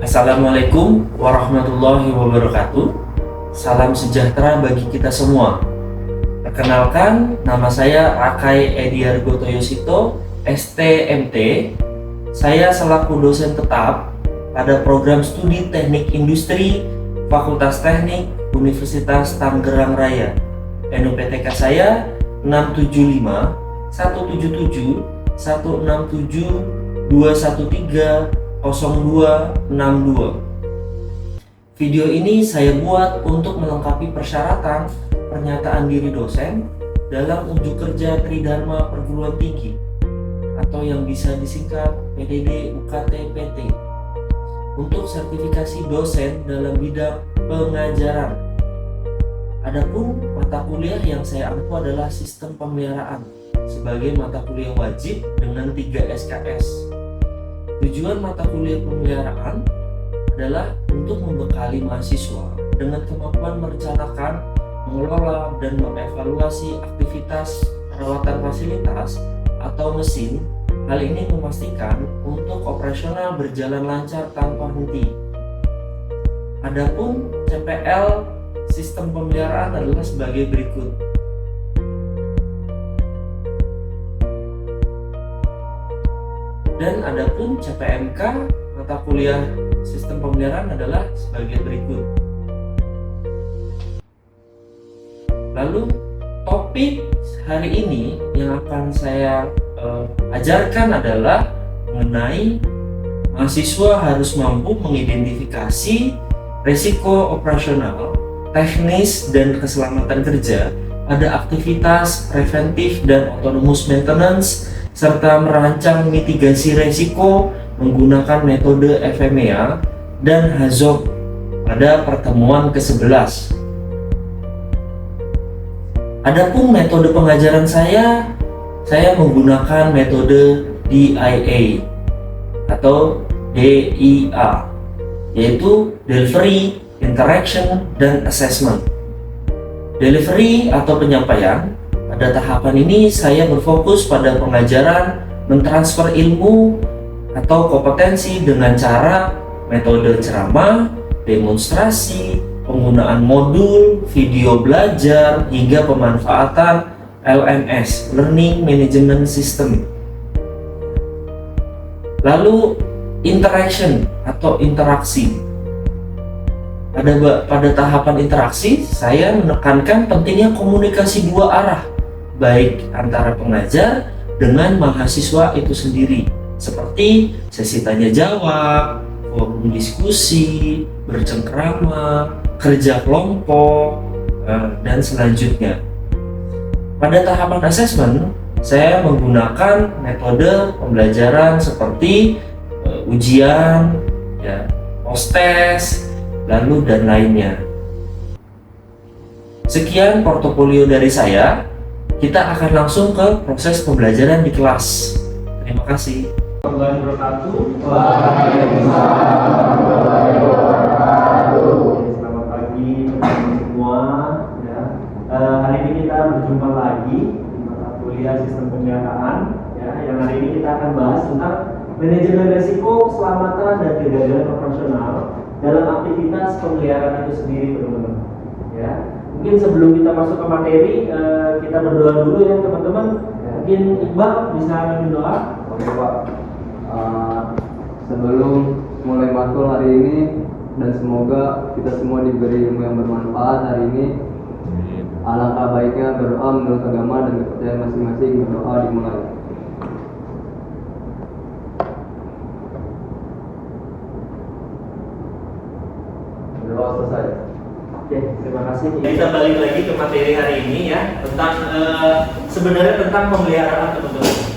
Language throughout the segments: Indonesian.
Assalamualaikum warahmatullahi wabarakatuh. Salam sejahtera bagi kita semua. Perkenalkan, nama saya Rakai Ediargo Toyosito, STMT. Saya selaku dosen tetap pada program studi Teknik Industri Fakultas Teknik Universitas Tangerang Raya. NUPTK saya 675 177 167 213 0262. Video ini saya buat untuk melengkapi persyaratan pernyataan diri dosen dalam unjuk kerja Tridharma Perguruan Tinggi atau yang bisa disingkat PDD UKT PT untuk sertifikasi dosen dalam bidang pengajaran. Adapun mata kuliah yang saya ampu adalah sistem pemeliharaan sebagai mata kuliah wajib dengan 3 SKS. Tujuan mata kuliah pemeliharaan adalah untuk membekali mahasiswa dengan kemampuan merencanakan, mengelola, dan mengevaluasi aktivitas perawatan fasilitas atau mesin. Hal ini memastikan untuk operasional berjalan lancar tanpa henti. Adapun CPL sistem pemeliharaan adalah sebagai berikut. Dan adapun CPMK mata kuliah sistem pemeliharaan adalah sebagai berikut. Lalu topik hari ini yang akan saya ajarkan adalah mengenai mahasiswa harus mampu mengidentifikasi risiko operasional, teknis, dan keselamatan kerja pada aktivitas preventif dan autonomous maintenance serta merancang mitigasi risiko menggunakan metode FMEA dan HAZOP pada pertemuan ke-11. Adapun metode pengajaran saya menggunakan metode DIA atau DIA, yaitu Delivery, Interaction, dan Assessment. Delivery atau penyampaian. Pada tahapan ini saya berfokus pada pengajaran mentransfer ilmu atau kompetensi dengan cara metode ceramah, demonstrasi, penggunaan modul, video belajar, hingga pemanfaatan LMS, Learning Management System. Lalu interaction atau interaksi. Pada tahapan interaksi, saya menekankan pentingnya komunikasi dua arah, baik antara pengajar dengan mahasiswa itu sendiri, seperti sesi tanya jawab, forum diskusi, bercengkrama, kerja kelompok, dan selanjutnya. Pada tahapan asesmen, saya menggunakan metode pembelajaran seperti ujian, post-test, lalu dan lainnya. Sekian portofolio dari saya. Kita akan langsung ke proses pembelajaran di kelas. Terima kasih. Selamat pagi teman-teman semua. Hari ini kita berjumpa lagi di mata kuliah sistem pemeliharaan. Yang hari ini kita akan bahas tentang manajemen risiko, keselamatan, dan kegagalan operasional dalam aktivitas pemeliharaan itu sendiri, teman-teman. Mungkin sebelum kita masuk ke materi, kita berdoa dulu ya teman-teman. Mungkin Iqbal bisa mimpin doa. Oke Pak, sebelum mulai matkul hari ini, dan semoga kita semua diberi ilmu yang bermanfaat hari ini. Alangkah baiknya berdoa menurut agama dan kepercayaan masing-masing. Berdoa dimulai. Berdoa selesai. Oke, terima kasih. Kita balik lagi ke materi hari ini ya, tentang sebenarnya tentang pemeliharaan, teman-teman.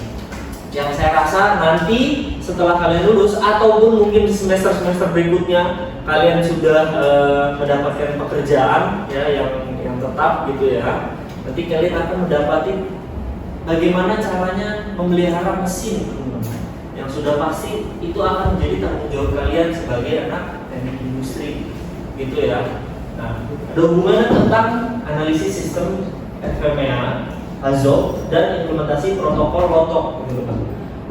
Yang saya rasa nanti setelah kalian lulus ataupun mungkin di semester-semester berikutnya kalian sudah mendapatkan pekerjaan ya yang tetap gitu ya. Nanti kalian akan mendapati bagaimana caranya memelihara mesin, teman-teman. Yang sudah pasti itu akan menjadi tanggung jawab kalian sebagai anak teknik industri gitu ya. Nah, ada hubungannya tentang analisis sistem FMEA, HAZOP, dan implementasi protokol LOTO.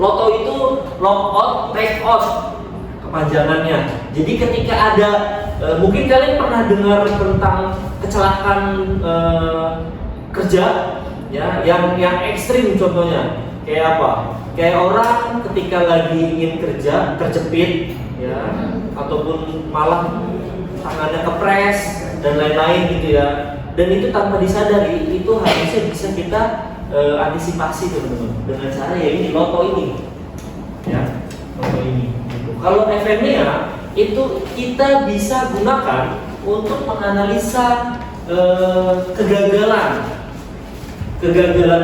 LOTO itu log out, take out. kepanjangannya. Jadi ketika ada mungkin kalian pernah dengar tentang kecelakaan kerja ya, yang ekstrim contohnya kayak apa? Kayak orang ketika lagi ingin kerja terjepit ya, ataupun malah tangannya kepres dan lain-lain gitu ya. Dan itu tanpa disadari, itu harusnya bisa kita antisipasi teman-teman dengan cara ya ini loto ini ya, loto ini gitu. Kalau FMEA itu kita bisa gunakan untuk menganalisa kegagalan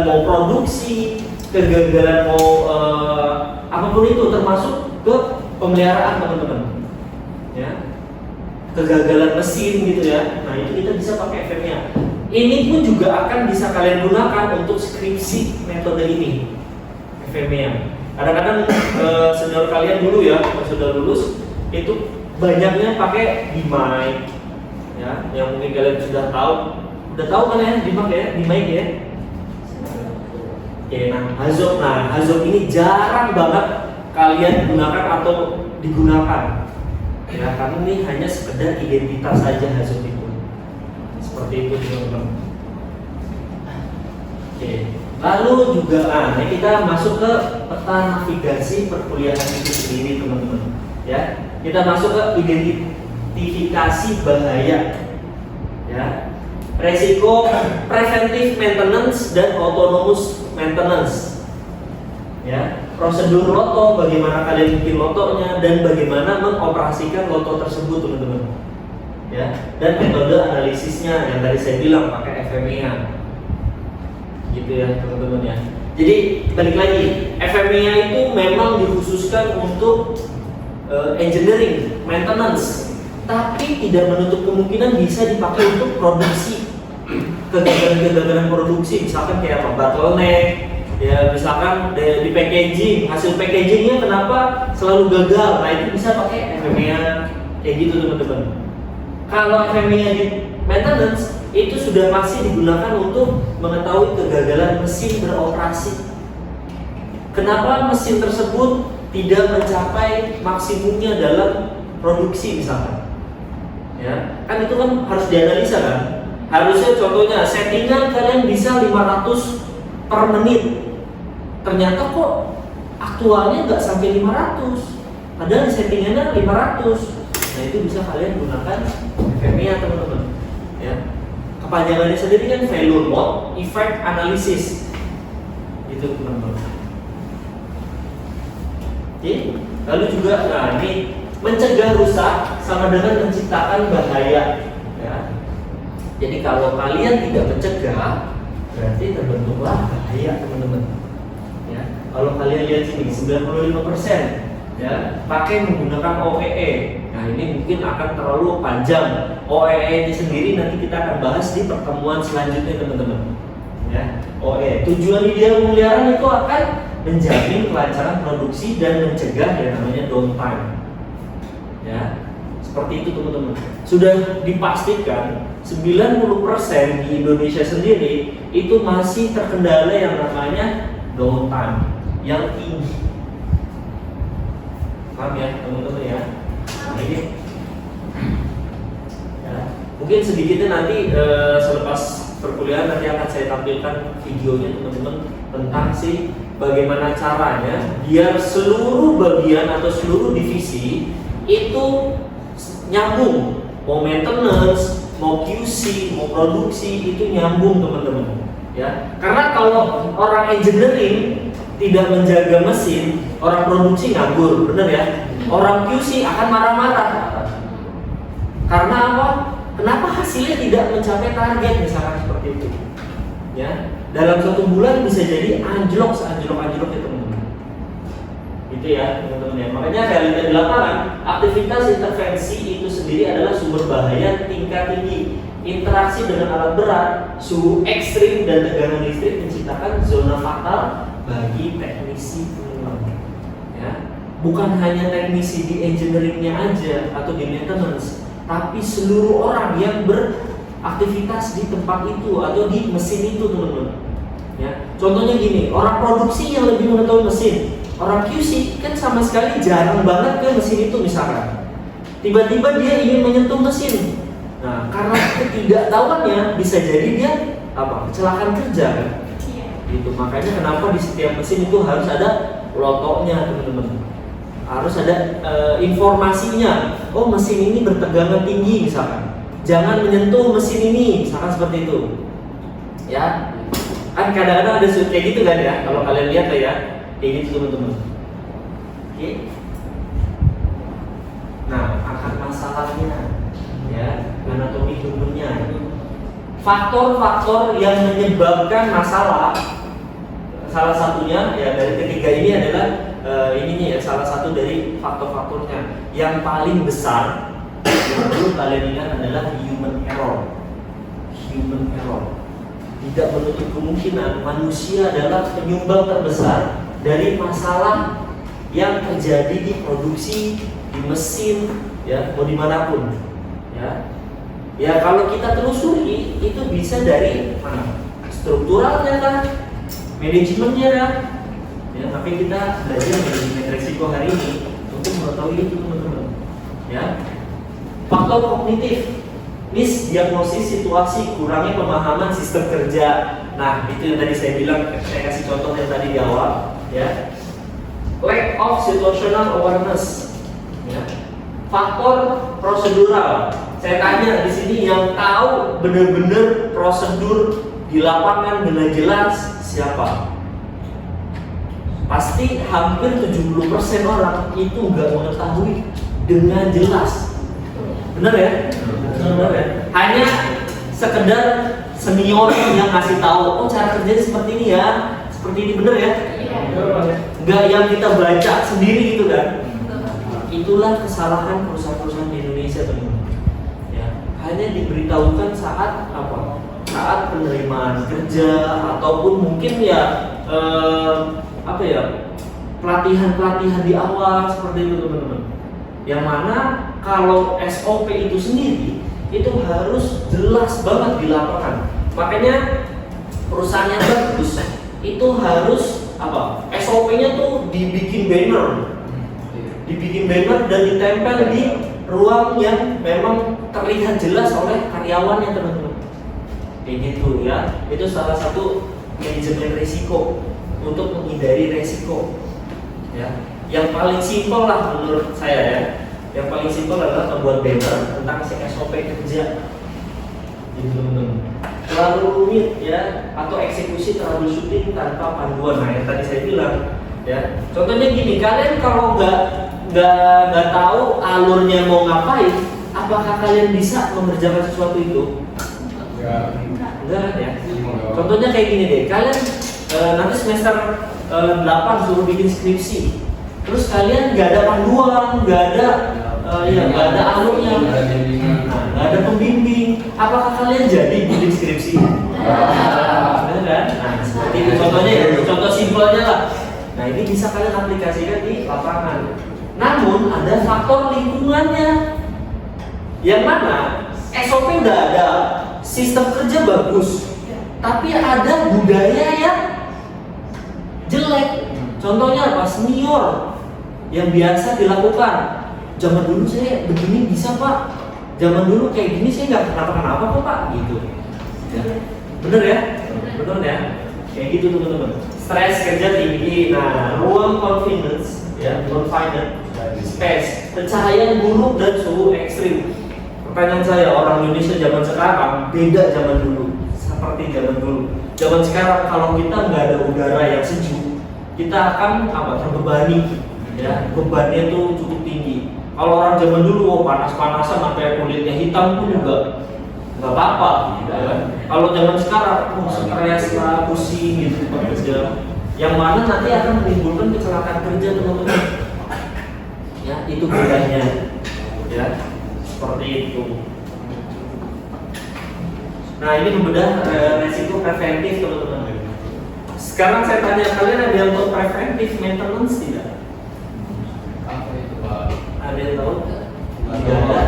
mau produksi, kegagalan mau apapun itu, termasuk ke pemeliharaan teman-teman ya, kegagalan mesin gitu ya. Nah itu kita bisa pakai FMEA. Ini pun juga akan bisa kalian gunakan untuk skripsi metode ini, FMEA. Kadang-kadang senior kalian dulu ya, pas sudah lulus itu banyaknya pakai DMAIC ya, yang mungkin kalian sudah tahu kan ya, DMAIC ya. Oke, nah Hazop ini jarang banget kalian gunakan atau digunakan ya, karena ini hanya sekedar identitas saja Hazop itu. Seperti itu teman-teman. Oke, lalu juga ini kita masuk ke peta navigasi perkuliahan itu sendiri teman-teman ya. Kita masuk ke identifikasi bahaya ya, resiko, preventive maintenance dan autonomous maintenance ya, prosedur loto, bagaimana kalian bikin lotonya dan bagaimana mengoperasikan loto tersebut teman-teman ya, dan metode analisisnya yang tadi saya bilang pakai FMEA gitu ya teman-teman ya. Jadi balik lagi, FMEA itu memang dikhususkan untuk engineering, maintenance, tapi tidak menutup kemungkinan bisa dipakai untuk produksi, kegagalan produksi, misalkan kayak apa, bottleneck ya, misalkan di packaging, hasil packagingnya kenapa selalu gagal, nah itu bisa pakai FMEA kayak gitu teman-teman. Kalau FMEA di maintenance itu sudah masih digunakan untuk mengetahui kegagalan mesin beroperasi. Kenapa mesin tersebut tidak mencapai maksimumnya dalam produksi misalkan? Ya, kan itu kan harus dianalisa kan. Harusnya contohnya settingan kalian bisa 500 per menit. Ternyata kok aktualnya nggak sampai 500. Padahal settingannya 500. Nah itu bisa kalian gunakan FMEA teman-teman ya. Kepanjangannya sendiri kan failure mode effect analysis gitu teman-teman. Oke, lalu juga nah ini mencegah rusak sama dengan menciptakan bahaya ya. Jadi kalau kalian tidak mencegah berarti terbentuklah bahaya teman-teman ya. Kalau kalian lihat sini 95% ya pakai menggunakan OEE. Nah ini mungkin akan terlalu panjang. OEE ini sendiri nanti kita akan bahas di pertemuan selanjutnya teman-teman ya. OEE tujuan ideal pemeliharaan itu akan menjamin kelancaran produksi dan mencegah yang namanya downtime ya. Seperti itu teman-teman. Sudah dipastikan 90% di Indonesia sendiri itu masih terkendala yang namanya downtime yang tinggi. Paham ya teman-teman ya? Nah, ini ya, mungkin sedikitnya nanti selepas perkuliahan nanti akan saya tampilkan videonya teman-teman tentang bagaimana caranya biar seluruh bagian atau seluruh divisi itu nyambung, mau maintenance, mau QC, mau produksi itu nyambung teman-teman ya. Karena kalau orang engineering tidak menjaga mesin, orang produksi nganggur, benar ya? Orang QC akan marah-marah. Karena apa? Kenapa hasilnya tidak mencapai target misalkan seperti itu? Ya, dalam 1 bulan bisa jadi anjlok ya teman-teman. Gitu ya teman-teman ya. Makanya realita di lapangan, aktivitas intervensi itu sendiri adalah sumber bahaya tingkat tinggi. Interaksi dengan alat berat, suhu ekstrim dan tekanan listrik menciptakan zona fatal bagi teknisi teman-teman ya. Bukan hanya teknisi di engineeringnya aja atau di maintenance, tapi seluruh orang yang beraktivitas di tempat itu atau di mesin itu teman-teman ya. Contohnya gini, orang produksi yang lebih mengetahui mesin Orang QC kan sama sekali jarang banget ke mesin itu misalkan. Tiba-tiba dia ingin menyentuh mesin. Nah, karena ketidaktahuannya bisa jadi dia kecelakaan kerja kan. Gitu. Makanya kenapa di setiap mesin itu harus ada lotoknya, teman-teman. Harus ada informasinya. Oh, mesin ini bertegangan tinggi misalkan. Jangan menyentuh mesin ini, misalkan seperti itu. Ya. Kan kadang-kadang ada kayak gitu kan ya. Kalau kalian lihat ya, kayak gitu teman-teman. Oke. Nah, akar masalahnya ya, anatomi humannya. Faktor-faktor yang menyebabkan masalah, salah satunya ya dari ketiga ini adalah ininya ya, salah satu dari faktor-faktornya yang paling besar yang perlu kalian ingat adalah human error. Human error. Tidak menutup kemungkinan manusia adalah penyumbang terbesar dari masalah yang terjadi di produksi, di mesin, ya, mau dimanapun, ya. Ya kalau kita telusuri itu bisa dari mana? Strukturalnya kan, manajemennya kan. Ya, tapi kita belajar manajemen risiko hari ini untuk mengetahui itu teman-teman. Ya, faktor kognitif, misdiagnosis situasi, kurangnya pemahaman sistem kerja. Nah itu yang tadi saya bilang, saya kasih contoh yang tadi di awal, ya. Lack of situational awareness, ya. Faktor prosedural. Saya tanya di sini yang tahu benar-benar prosedur di lapangan dengan jelas siapa? Pasti hampir 70% orang itu nggak mengetahui dengan jelas. Benar ya? Benar ya? Hanya sekedar senior yang ngasih tahu, oh cara kerjanya seperti ini ya, seperti ini, benar ya? Nggak yang kita baca sendiri gitu kan? Itulah kesalahan perusahaan-perusahaan di Indonesia teman-teman. Ya, hanya diberitahukan saat saat penerimaan kerja ataupun mungkin ya pelatihan-pelatihan di awal seperti itu teman-teman. Yang mana kalau SOP itu sendiri itu harus jelas banget di lapangan. Makanya perusahaan yang bagus itu harus SOP-nya tuh dibikin banner. Dibikin banner dan ditempel di ruang yang memang terlihat jelas oleh karyawannya teman-teman. Kayak gitu ya. Itu salah satu manajemen risiko untuk menghindari risiko. Ya. Yang paling simpel lah menurut saya ya. Yang paling simpel adalah membuat banner tentang SOP kerja. Gitu teman-teman. Terlalu rumit ya, atau eksekusi troubleshooting tanpa panduan. Nah yang tadi saya bilang ya. Contohnya gini, kalian kalau nggak tahu alurnya mau ngapain, apakah kalian bisa mengerjakan sesuatu itu? Enggak ya. Contohnya kayak gini deh, kalian nanti semester 8 suruh bikin skripsi, terus kalian nggak ada panduan, nggak ada alurnya, nggak ada pembimbing, apakah kalian jadi bikin skripsi? Benar kan? Nah seperti itu contohnya ya, contoh simpelnya lah. Nah ini bisa kalian aplikasikan di lapangan. Namun ada faktor lingkungannya, yang mana SOP udah ada, sistem kerja bagus, tapi ada budaya yang jelek. Contohnya apa? Senior yang biasa dilakukan. Zaman dulu saya begini bisa pak, zaman dulu kayak gini saya nggak kenapa-kenapa kok pak, gitu. Ya. Bener ya? Bener ya? Kayak gitu teman-teman. Stres kerja tinggi. Nah, ruang confidence, ya, confinement, space, pencahayaan buruk dan suhu ekstrim. Pertanyaan saya, orang Indonesia zaman sekarang beda zaman dulu. Seperti zaman dulu. Zaman sekarang kalau kita nggak ada udara yang sejuk, kita akan terbebani. Ya, bebannya tuh cukup tinggi. Kalau orang zaman dulu panas-panasan sampai kulitnya hitam pun juga nggak apa-apa. Ya. Kalau zaman sekarang stres lah, pusing gitu kerja, yang mana nanti akan menimbulkan kecelakaan kerja teman-teman. Ya, itu bedanya. Ya, seperti itu. Nah, ini membedah resiko preventif teman-teman. Sekarang saya tanya kalian, ada yang tahu preventif maintenance tidak? Apa itu Pak? Ada yang tahu? Tidak ada.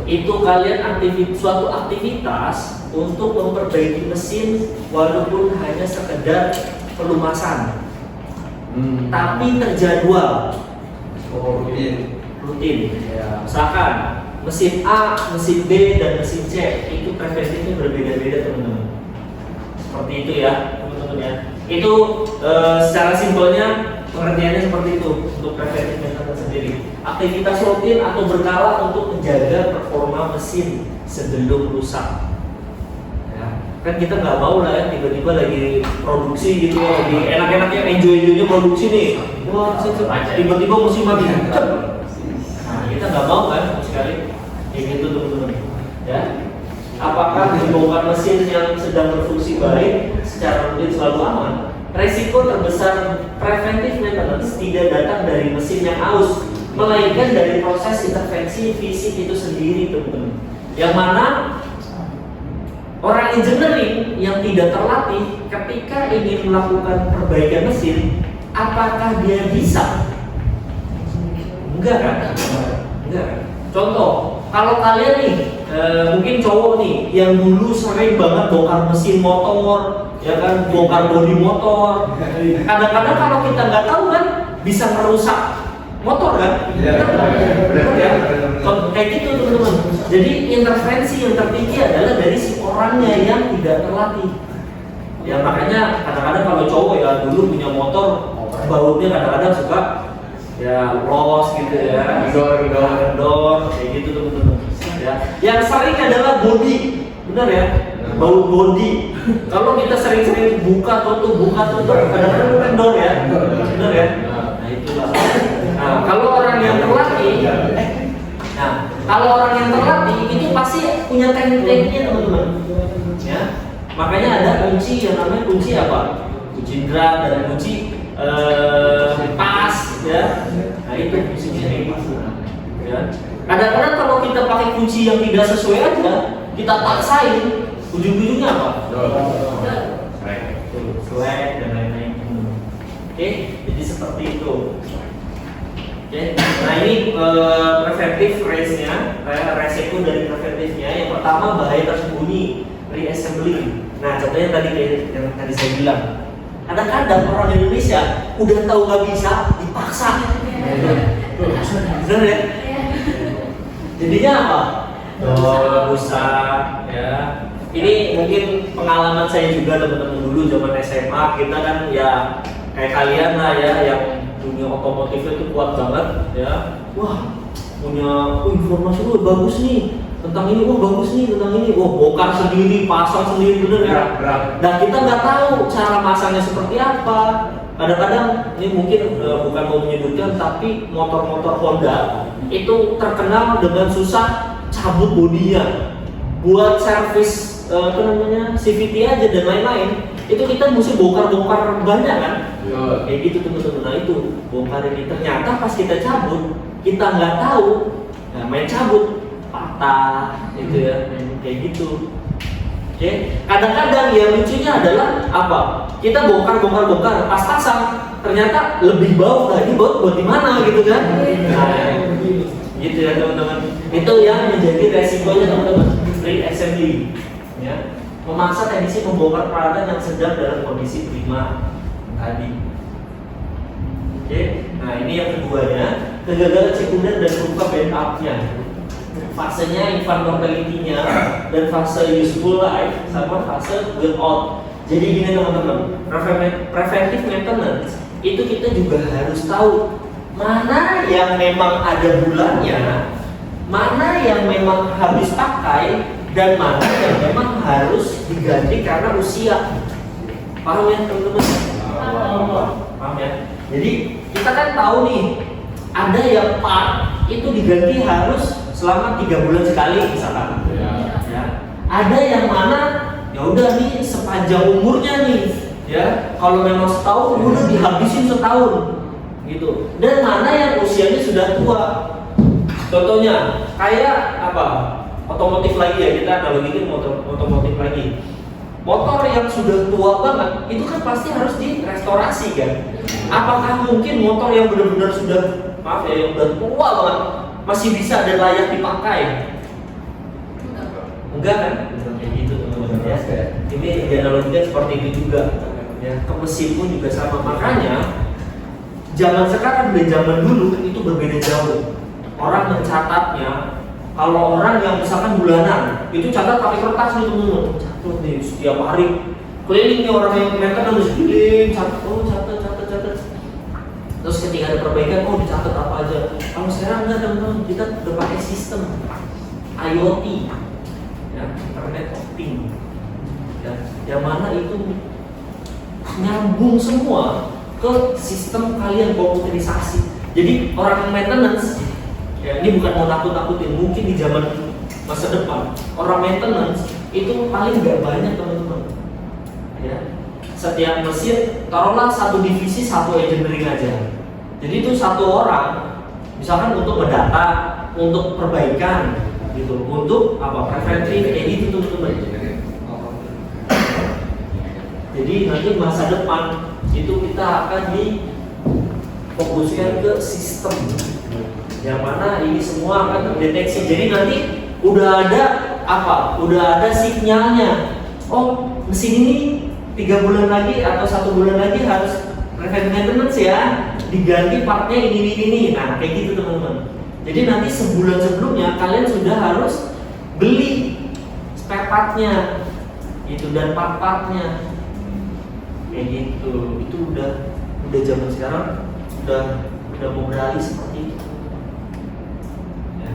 Itu kalian suatu aktivitas untuk memperbaiki mesin walaupun hanya sekedar pelumasan. tapi terjadwal. Rutin. Ya, misalkan mesin A, mesin B, dan mesin C itu preferensinya berbeda-beda teman-teman. Seperti itu ya teman-teman ya. Itu secara simpelnya pengertiannya seperti itu untuk preventif maintenance sendiri. Aktivitas rutin atau berkala untuk menjaga performa mesin sebelum rusak. Ya, kan kita nggak mau lah ya tiba-tiba lagi produksi gitu ya, lagi enak-enaknya enjoy-nya produksi nih. Wah, tiba-tiba mesin mati. Nah, kita nggak mau kan sama sekali. Kayak gitu teman-teman. Ya. Apakah dibongkar mesin yang sedang berfungsi baik secara rutin selalu aman? Resiko terbesar preventif maintenance tidak datang dari mesin yang aus, melainkan dari proses intervensi fisik itu sendiri, teman-teman. Yang mana orang engineering yang tidak terlatih ketika ingin melakukan perbaikan mesin, apakah dia bisa? Enggak kan? Enggak. Contoh, kalau kalian nih mungkin cowok nih yang dulu sering banget bongkar mesin motor, ya kan, bongkar bodi motor. Kadang-kadang kalau kita nggak tahu kan bisa merusak motor kan? Benar ya? Kayak gitu teman-teman. Jadi intervensi yang tertinggi adalah dari si orangnya yang tidak terlatih. Ya makanya kadang-kadang kalau cowok ya dulu punya motor, bautnya kadang-kadang suka ya los gitu ya, kendor, kayak gitu teman-teman. Ya, yang sering adalah body, benar ya, bau body. Kalau kita sering-sering buka tutup, kadang-kadang kendor ya, benar ya. Nah itulah. Nah kalau orang yang terlatih, itu pasti punya teknik-tekniknya teman-teman. Ya, makanya ada kunci yang namanya kunci apa? Kunci drum dan kunci pas, ya. Nah itu fungsinya kayak gitu. Ya. Kadang-kadang kalau kita pakai kunci yang tidak sesuai aja, kita paksain, ujung-ujungnya apa? Slack dan lain-lain. Oke, jadi seperti itu. Oke, nah ini preventif race-nya, resiko dari preventifnya. Yang pertama bahaya tersembunyi, reassembly. Nah contohnya tadi kayak yang tadi saya bilang. Kadang-kadang orang Indonesia udah tahu nggak bisa, dipaksa. Bener ya? Jadinya apa? Rusak ya. Ini mungkin pengalaman saya juga teman-teman dulu zaman SMA, kita kan ya kayak kalian lah ya yang dunia otomotifnya itu kuat banget ya. Wah, punya informasi bagus nih tentang ini, bagus nih tentang ini, bongkar sendiri, pasang sendiri, bener ya. Dan kita nggak tahu cara masangnya seperti apa. Kadang-kadang ini mungkin bukan mau menyebutkan, tapi motor-motor Honda itu terkenal dengan susah cabut bodinya. Buat servis CVT aja dan lain-lain, itu kita mesti bongkar-bongkar banyak kan? Kayak gitu teman-teman. Nah itu bongkar ini, ternyata pas kita cabut kita nggak tahu, main cabut patah gitu ya, kayak gitu. Oke, kadang-kadang yang lucunya adalah apa? Kita bongkar, pas pasang ternyata lebih bau lagi, buat di mana gitu kan? Nah, gitu ya teman-teman. Itu yang menjadi resikonya teman-teman, reassembly. Ya, memaksa teknisi membongkar peralatan yang sedang dalam kondisi prima tadi. Oke, nah ini yang keduanya, kegagalan sekunder dan luka band up-nya. Fasenya infant mortality-nya dan fase useful life sama fase burn out. Jadi gini teman-teman, preventive maintenance itu kita juga harus tahu mana yang memang ada bulannya, mana yang memang habis pakai, dan mana yang memang harus diganti karena usia. Paham ya teman-teman? Paham ya? Jadi kita kan tahu nih, ada yang part itu diganti harus selama 3 bulan sekali misalkan. Ya. Ada yang mana ya udah nih sepanjang umurnya nih, ya kalau memang setahun udah dihabisin setahun gitu. Dan mana yang usianya sudah tua. Contohnya kayak apa? Otomotif lagi ya, kita analogikan otomotif lagi. Motor yang sudah tua banget itu kan pasti harus direstorasi kan. Apakah mungkin motor yang benar-benar sudah yang udah tua banget masih bisa dan layak dipakai? Enggak kan? Kayak gitu teman-teman ya. Ini dianalogikan seperti itu juga. Ya, ke mesin pun juga sama. Makanya zaman sekarang dan zaman dulu itu berbeda jauh. Orang mencatatnya, kalau orang yang misalkan bulanan itu catat pakai kertas nih teman-teman, catat nih setiap hari keliling nih orang yang maintenance keliling catat, catat. Terus ketika ada perbaikan, dicatat apa aja. Kalau sekarang enggak teman-teman, kita udah pakai sistem IoT, ya, Internet of Things, ya, yang mana itu nyambung semua ke sistem kalian komputerisasi. Jadi orang maintenance, ya ini bukan mau nakut-nakutin, mungkin di zaman masa depan orang maintenance itu paling nggak banyak teman-teman. Ya, setiap mesin taruhlah satu divisi satu engineering aja. Jadi itu satu orang, misalkan untuk mendata, untuk perbaikan, gitu, untuk apa preventif kayak gitu teman-teman. Jadi nanti masa depan itu kita akan difokuskan ke sistem yang mana ini semua akan terdeteksi. Jadi nanti udah ada apa? Udah ada sinyalnya. Oh, mesin ini 3 bulan lagi atau 1 bulan lagi harus preventive maintenance ya. Diganti partnya ini. Nah, kayak gitu teman-teman. Jadi nanti sebulan sebelumnya kalian sudah harus beli spare partnya, itu dan part-partnya. Kayak gitu. Itu udah zaman sekarang udah mau beralih seperti itu. Ya.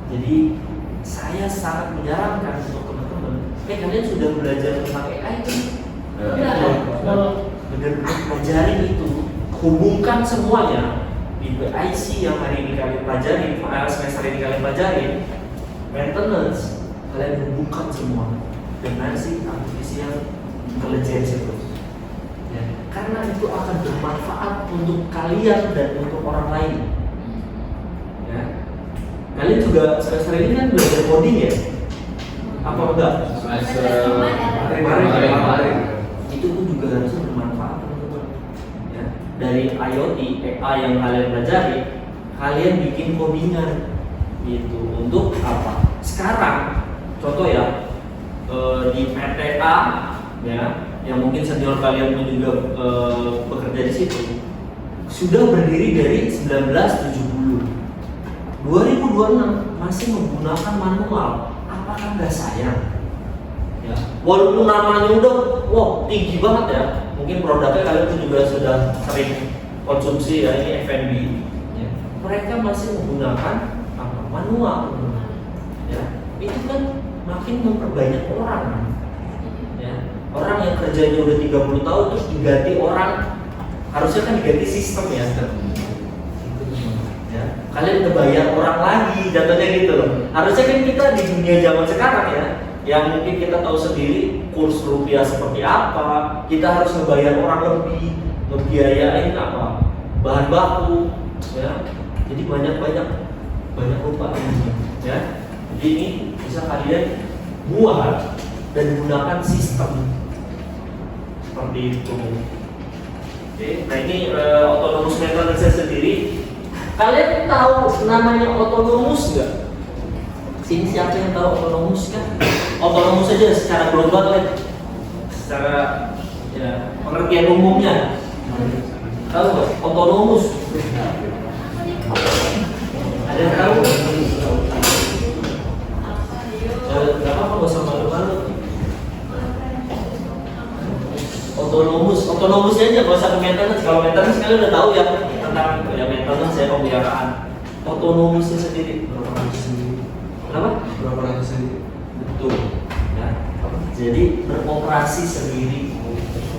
Jadi saya sangat menyarankan untuk teman-teman, kalian sudah belajar tentang AI kan? Benar-benar pelajarin itu, hubungkan semuanya di PIC yang hari ini kalian pelajari, semester ini kalian pelajari, maintenance, kalian hubungkan semua dengan si artificial intelligence itu. Ya, karena itu akan bermanfaat untuk kalian dan untuk orang lain. Ya. Kalian juga semester ini kan belajar coding ya? Apa enggak? Kemarin. Itu pun juga harusnya bermanfaat teman-teman. Ya. Dari IoT, AI yang kalian pelajari, kalian bikin codingan gitu untuk apa? Sekarang, contoh ya, di PTA ya, yang mungkin senior kalian pun juga bekerja di situ, sudah berdiri dari 1970. 2026 masih menggunakan manual. Apakah nggak sayang? Ya, walaupun namanya udah tinggi banget ya, mungkin produknya kalian pun juga sudah sering konsumsi ya, ini F&B ya. Mereka masih menggunakan manual ya. Itu kan makin memperbanyak orang ya. Orang yang kerjanya udah 30 tahun terus diganti orang, harusnya kan diganti sistem ya. Ya. Kalian udah bayar orang lagi, jatuhnya gitu loh. Harusnya kan kita di dunia zaman sekarang ya, yang mungkin kita tahu sendiri kurs rupiah seperti apa, kita harus ngebayar orang lebih, ngebiayain apa, bahan baku, ya. Jadi banyak lupa ya. Jadi ini bisa kalian buat dan gunakan sistem seperti itu. Oke, nah ini autonomous maintenance sendiri. Kalian tahu namanya autonomous nggak? Sini siapa yang tahu autonomous kan? Autonomous saja secara global kan? Secara ya, pengertian umumnya. Tahu nggak? Autonomous. Ada yang tahu? Gak apa-apa, gak usah malu-malu. Autonomous aja, gak usah ke maintenance. Kalau maintenance kalian udah tahu ya tentang ya maintenance ya, pemeliharaan. Autonomousnya sendiri. Kenapa? Beroperasi sendiri. Betul. Ya. Jadi beroperasi sendiri.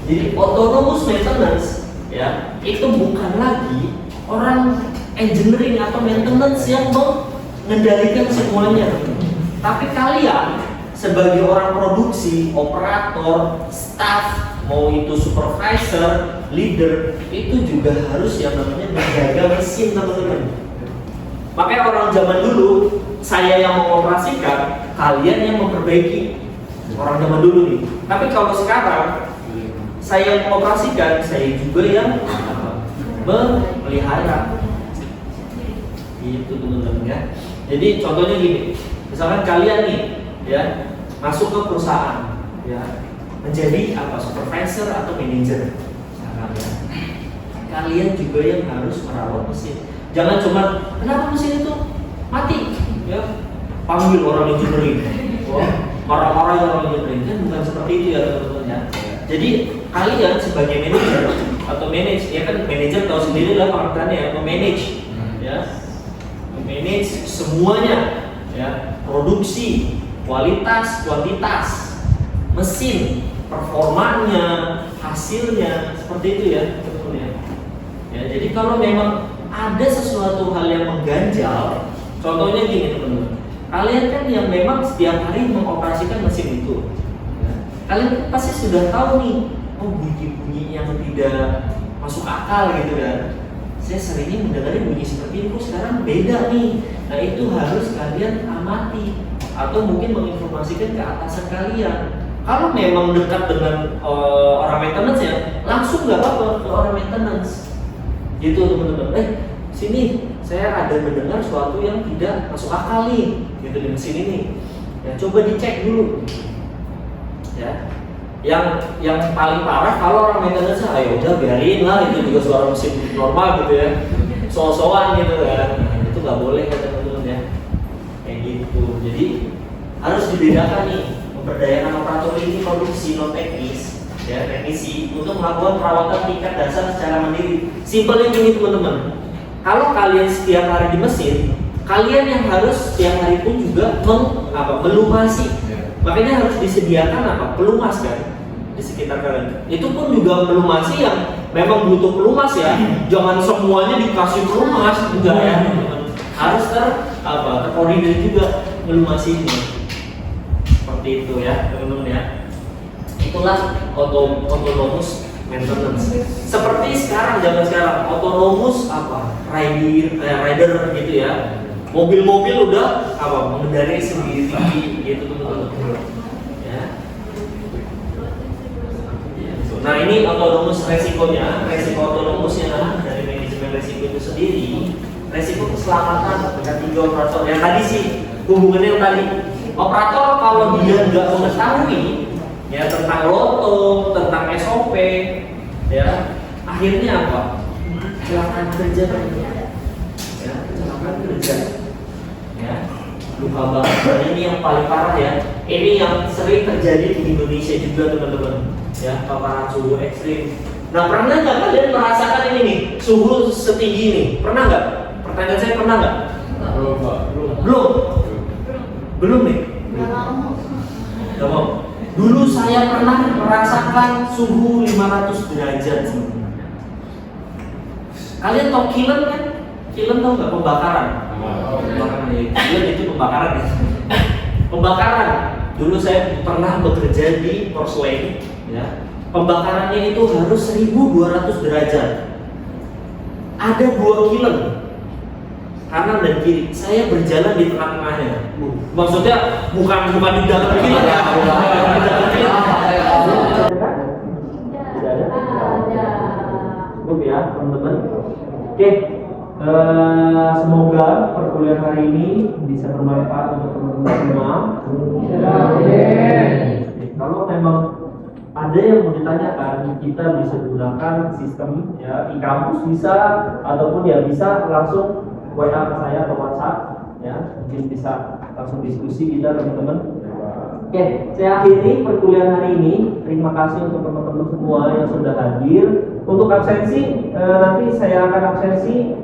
Jadi autonomous maintenance ya, itu bukan lagi orang engineering atau maintenance yang mengendalikan semuanya. Tapi kalian sebagai orang produksi, operator, staff, mau itu supervisor, leader, itu juga harus yang namanya menjaga mesin teman-teman. Makanya orang zaman dulu, saya yang mengoperasikan, kalian yang memperbaiki. Orang zaman dulu nih. Tapi kalau sekarang, saya yang mengoperasikan, saya juga yang memelihara. Itu teman-teman ya. Jadi contohnya gini, misalkan kalian nih, ya masuk ke perusahaan, ya menjadi apa supervisor atau manajer. kalian juga yang harus merawat mesin. Jangan cuma kenapa mesin itu mati, ya panggil orang engineering, marah-marah orang engineering, kan bukan seperti itu ya teman-teman ya. Jadi kalian sebagai manajer atau ya kan manajer tahu sendiri lah pengertiannya ya, memanage, ya, memanage semuanya, ya, produksi, kualitas, kuantitas, mesin, performanya, hasilnya, seperti itu ya teman-teman ya. Ya, jadi kalau memang ada sesuatu hal yang mengganjal, contohnya gini teman-teman, kalian kan yang memang setiap hari mengoperasikan mesin itu, ya, kalian pasti sudah tahu nih, oh bunyi-bunyi yang tidak masuk akal gitu kan. Saya seringnya mendengar bunyi seperti ini, kok sekarang beda nih. Nah itu harus kalian amati atau mungkin menginformasikan ke atasan kalian. Kalau memang dekat dengan orang maintenance ya, langsung nggak apa-apa ke orang maintenance. Gitu teman-teman. Sini saya ada mendengar sesuatu yang tidak masuk akal nih, gitu di mesin ini. Ya coba dicek dulu. Ya. Yang paling parah kalau orang maintenance, ayo udah biarin lah, itu juga suara mesin normal gitu ya. So-soan gitu kan. Nah, itu nggak boleh ya teman-teman ya. Kayak gitu. Jadi harus dibedakan nih, memberdayakan operator ini produksi non teknis, ya teknisi untuk melakukan perawatan tingkat dasar secara mandiri. Simpelnya gini teman-teman, kalau kalian setiap hari di mesin, kalian yang harus setiap hari pun juga melumasi. Makanya harus disediakan pelumas kan di sekitar kalian. Itu pun juga melumasi yang memang butuh pelumas ya. Jangan semuanya dikasih pelumas, enggak ya. Harus terkoordinir juga melumasinya. Seperti itu ya teman-teman ya. Itulah autonomous maintenance. Seperti sekarang, zaman sekarang autonomous rider gitu ya. Mobil-mobil udah mengendarai sendiri gitu teman-teman. Ya. Nah ini autonomous resikonya, resiko autonomousnya dari manajemen resiko itu sendiri. Resiko keselamatan dengan 3 operator yang tadi sih hubungannya yang tadi. Operator kalau dia nggak mengetahui ya tentang loto, tentang SOP, ya akhirnya apa? Kecelakaan kerja ya, kecelakaan kerja. Ya, luka bakar ini yang paling parah ya. Ini yang sering terjadi di Indonesia juga teman-teman. Ya, paparan suhu ekstrim. Nah, pernah nggak kalian merasakan ini nih, suhu setinggi ini? Pernah nggak? Pertanyaan saya pernah nggak? Belum nih. Nggak mau. Dulu saya pernah merasakan suhu 500 derajat. Kalian tahu kiln kan? Kiln tahu nggak? Pembakaran. Pembakaran itu pembakaran ya. Pembakaran. Dulu saya pernah bekerja di Porcelain, ya. Pembakarannya itu harus 1200 derajat. Ada 2 kiln, kanan dan kiri. Saya berjalan di tengah-tengahnya. Maksudnya bukan di dalam kiln ya. Cukup ya teman-teman. Oke. Semoga perkuliahan hari ini bisa bermanfaat untuk teman-teman semua. Kalau memang ada yang mau ditanyakan, kita bisa gunakan sistem ya e-kampus bisa, ataupun ya bisa langsung WA ke saya atau WhatsApp ya, mungkin bisa langsung diskusi kita teman-teman. Oke, saya akhiri perkuliahan hari ini. Terima kasih untuk teman-teman semua yang sudah hadir. Untuk absensi, nanti saya akan absensi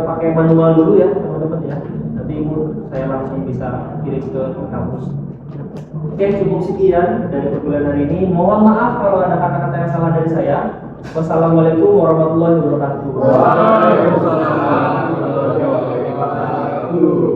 pakai manual dulu ya teman-teman ya. Nanti saya langsung bisa kirim ke kampus. Oke, cukup sekian dari perkuliahan hari ini. Mohon maaf kalau ada kata-kata yang salah dari saya. Wassalamualaikum warahmatullahi wabarakatuh. Waalaikumsalam warahmatullahi wabarakatuh.